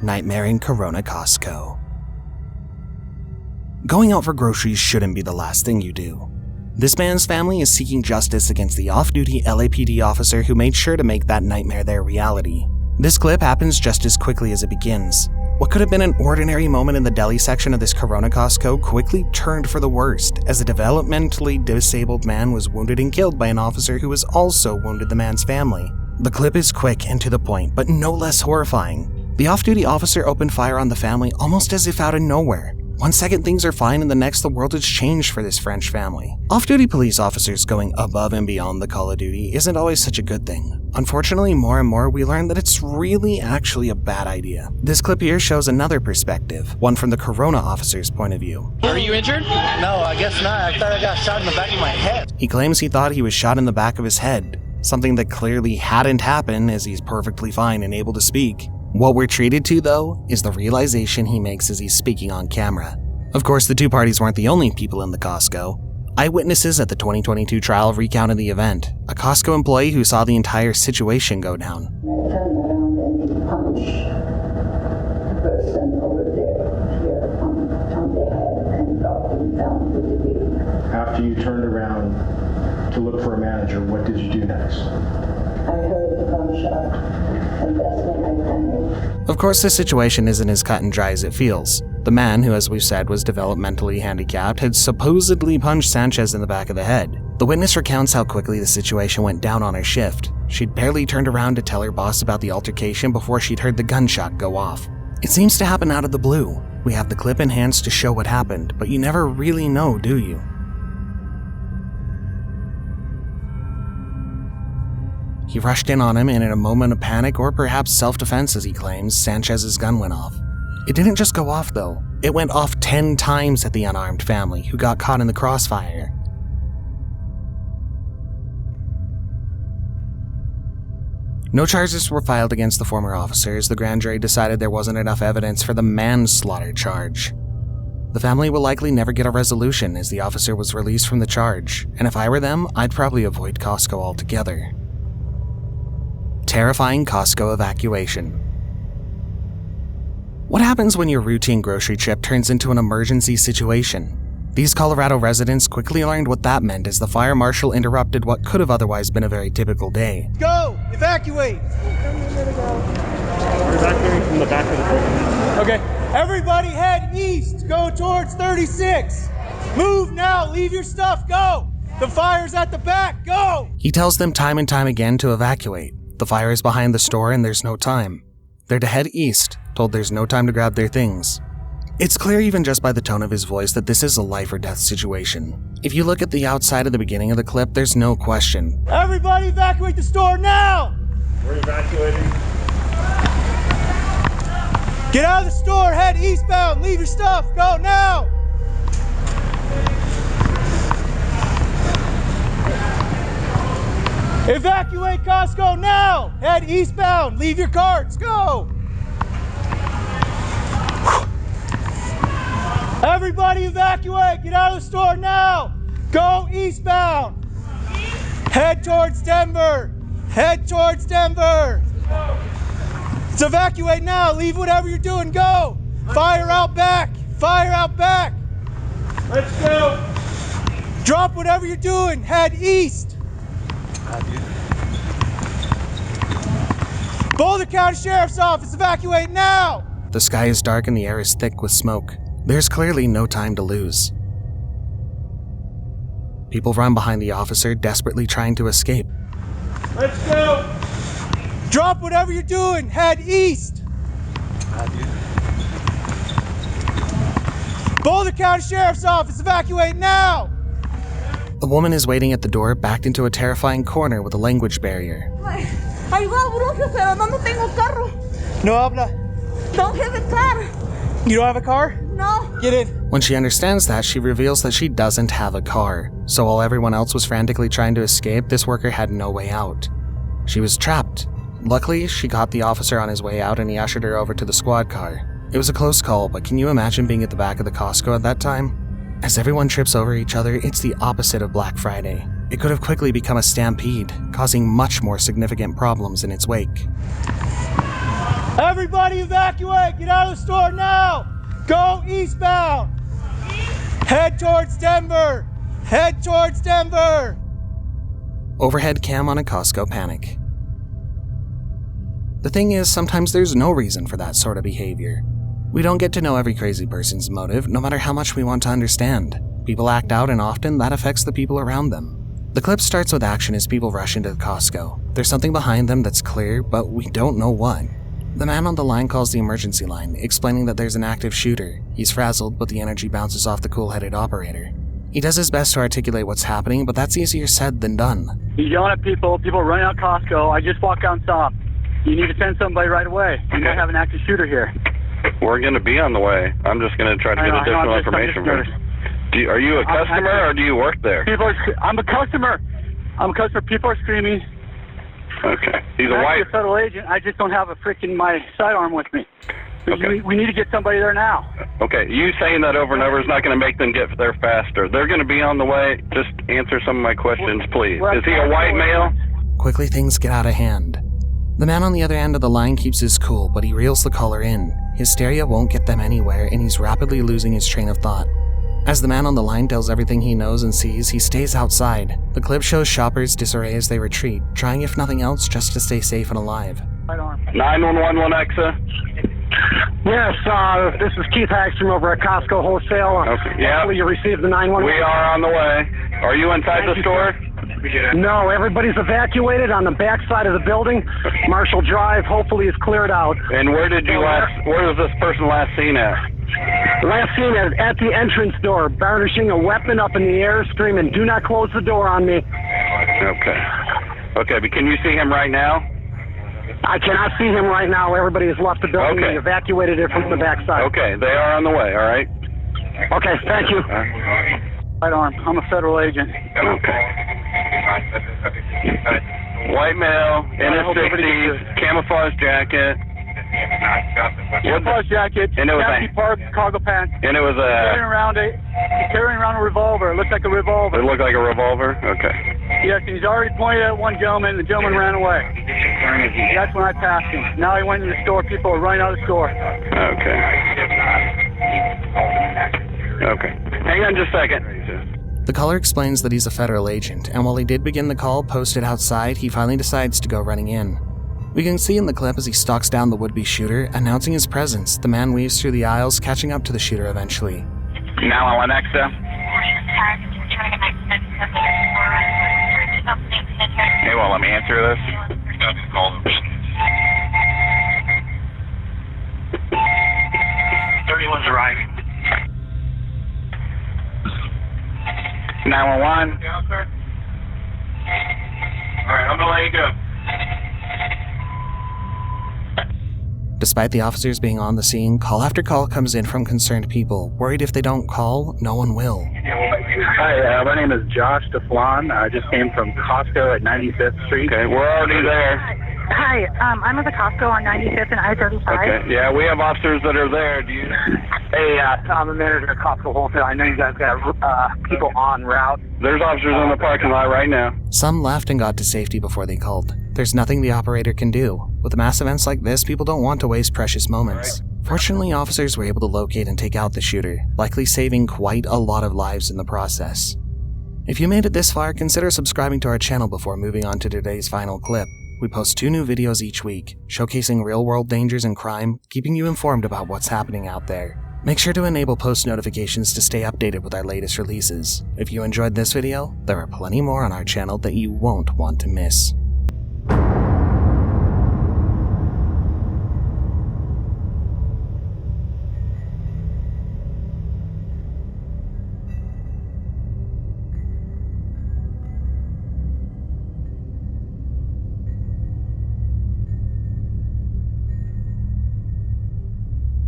Nightmare in Corona Costco. Going out for groceries shouldn't be the last thing you do. This man's family is seeking justice against the off-duty LAPD officer who made sure to make that nightmare their reality. This clip happens just as quickly as it begins. What could have been an ordinary moment in the deli section of this Corona Costco quickly turned for the worst as a developmentally disabled man was wounded and killed by an officer who has also wounded the man's family. The clip is quick and to the point, but no less horrifying. The off-duty officer opened fire on the family almost as if out of nowhere. 1 second things are fine and the next the world has changed for this French family. Off-duty police officers going above and beyond the call of duty isn't always such a good thing. Unfortunately, more and more we learn that it's really actually a bad idea. This clip here shows another perspective, one from the Corona officer's point of view. Are you injured? No, I guess not. I thought I got shot in the back of my head. He claims he thought he was shot in the back of his head, something that clearly hadn't happened as he's perfectly fine and able to speak. What we're treated to, though, is the realization he makes as he's speaking on camera. Of course, the two parties weren't the only people in the Costco. Eyewitnesses at the 2022 trial recounted the event, a Costco employee who saw the entire situation go down. I turned around and he punched the person over there, here on the head, and dropped him down to the knee. After you turned around to look for a manager, what did you do next? I heard the gunshot, and that's when I panicked. Of course, this situation isn't as cut and dry as it feels. The man, who as we've said was developmentally handicapped, had supposedly punched Sanchez in the back of the head. The witness recounts how quickly the situation went down on her shift. She'd barely turned around to tell her boss about the altercation before she'd heard the gunshot go off. It seems to happen out of the blue. We have the clip in hands to show what happened, but you never really know, do you? He rushed in on him, and in a moment of panic or perhaps self-defense as he claims, Sanchez's gun went off. It didn't just go off though, it went off 10 times at the unarmed family who got caught in the crossfire. No charges were filed against the former officers. The grand jury decided there wasn't enough evidence for the manslaughter charge. The family will likely never get a resolution as the officer was released from the charge, and if I were them, I'd probably avoid Costco altogether. Terrifying Costco evacuation. What happens when your routine grocery trip turns into an emergency situation? These Colorado residents quickly learned what that meant as the fire marshal interrupted what could have otherwise been a very typical day. Go! Evacuate! We're evacuating from the back of the building. Okay. Everybody head east. Go towards 36. Move now. Leave your stuff. Go! The fire's at the back. Go! He tells them time and time again to evacuate. The fire is behind the store and there's no time. They're to head east, told there's no time to grab their things. It's clear even just by the tone of his voice that this is a life or death situation. If you look at the outside of the beginning of the clip, there's no question. Everybody evacuate the store now! We're evacuating. Get out of the store, head eastbound, leave your stuff, go now! Evacuate Costco now! Head eastbound, leave your carts, go! Everybody evacuate, get out of the store now! Go eastbound! Head towards Denver! Head towards Denver! Let's evacuate now, leave whatever you're doing, go! Fire out back! Fire out back! Let's go! Drop whatever you're doing, head east! Boulder County Sheriff's Office, evacuate now! The sky is dark and the air is thick with smoke. There's clearly no time to lose. People run behind the officer, desperately trying to escape. Let's go! Drop whatever you're doing, head east! Boulder County Sheriff's Office, evacuate now! A woman is waiting at the door, backed into a terrifying corner with a language barrier. Ayuda, Brujos, pero no tengo carro. No habla. Don't have a car. You don't have a car? No. Get in. When she understands that, she reveals that she doesn't have a car. So while everyone else was frantically trying to escape, this worker had no way out. She was trapped. Luckily, she caught the officer on his way out and he ushered her over to the squad car. It was a close call, but can you imagine being at the back of the Costco at that time? As everyone trips over each other, it's the opposite of Black Friday. It could have quickly become a stampede, causing much more significant problems in its wake. Everybody evacuate! Get out of the store now! Go eastbound! Head towards Denver! Head towards Denver! Overhead cam on a Costco panic. The thing is, sometimes there's no reason for that sort of behavior. We don't get to know every crazy person's motive, no matter how much we want to understand. People act out, and often that affects the people around them. The clip starts with action as people rush into the Costco. There's something behind them that's clear, but we don't know what. The man on the line calls the emergency line, explaining that there's an active shooter. He's frazzled, but the energy bounces off the cool-headed operator. He does his best to articulate what's happening, but that's easier said than done. He's yelling at people running out Costco. I just walked out and saw him. You need to send somebody right away. You might have an active shooter here. We're going to be on the way. I'm just going to try to get additional information from you. Are you a customer or do you work there? I'm a customer. People are screaming. Okay. He's a I'm white... a federal agent. I just don't have a freaking my sidearm with me. Okay. We need to get somebody there now. Okay. You saying that over and over is not going to make them get there faster. They're going to be on the way. Just answer some of my questions, please. Is he a white male? Quickly, things get out of hand. The man on the other end of the line keeps his cool, but he reels the caller in. Hysteria won't get them anywhere, and he's rapidly losing his train of thought. As the man on the line tells everything he knows and sees, he stays outside. The clip shows shoppers disarray as they retreat, trying if nothing else just to stay safe and alive. 911 Lenexa. Yes, this is Keith Hagstrom over at Costco Wholesale. Okay. Yeah. Hopefully you received the 911. We are on the way. Are you inside the store? No, everybody's evacuated on the back side of the building. Marshall Drive hopefully is cleared out. And where was this person last seen at? Last seen at the entrance door, brandishing a weapon up in the air, screaming, "Do not close the door on me." Okay. Okay, but can you see him right now? I cannot see him right now. Everybody has left the building. Okay. We evacuated it from the backside. Okay, they are on the way, all right? Okay, thank you. Sidearm. I'm a federal agent. Okay. White male, in his 60s, camouflage jacket. Camouflage jacket, And it was khaki park, cargo pants. And it was Carrying around a revolver. It looks like a revolver. It looked like a revolver? Okay. Yes, and he's already pointed at one gentleman. The gentleman ran away. That's when I passed him. Now he went in the store. People are running out of the store. Okay. Okay. Hang on just a second. The caller explains that he's a federal agent, and while he did begin the call posted outside, he finally decides to go running in. We can see in the clip as he stalks down the would-be shooter, announcing his presence. The man weaves through the aisles, catching up to the shooter eventually. Now I want Alexa. Hey, well, let me answer this. 31's arriving. 911. Yeah, sir. All right, I'm gonna let you go. Despite the officers being on the scene, call after call comes in from concerned people, worried if they don't call, no one will. Hi, my name is Josh DeFlon. I just came from Costco at 95th Street. Okay, we're already there. Hi, I'm at the Costco on 95th and I-35. Okay, yeah, we have officers that are there. Do you? Hey, I'm the manager of Costco Wholesale. I know you guys got people en route. There's officers in the parking lot right now. Some left and got to safety before they called. There's nothing the operator can do. With mass events like this, people don't want to waste precious moments. Fortunately, officers were able to locate and take out the shooter, likely saving quite a lot of lives in the process. If you made it this far, consider subscribing to our channel before moving on to today's final clip. We post 2 new videos each week, showcasing real-world dangers and crime, keeping you informed about what's happening out there. Make sure to enable post notifications to stay updated with our latest releases. If you enjoyed this video, there are plenty more on our channel that you won't want to miss.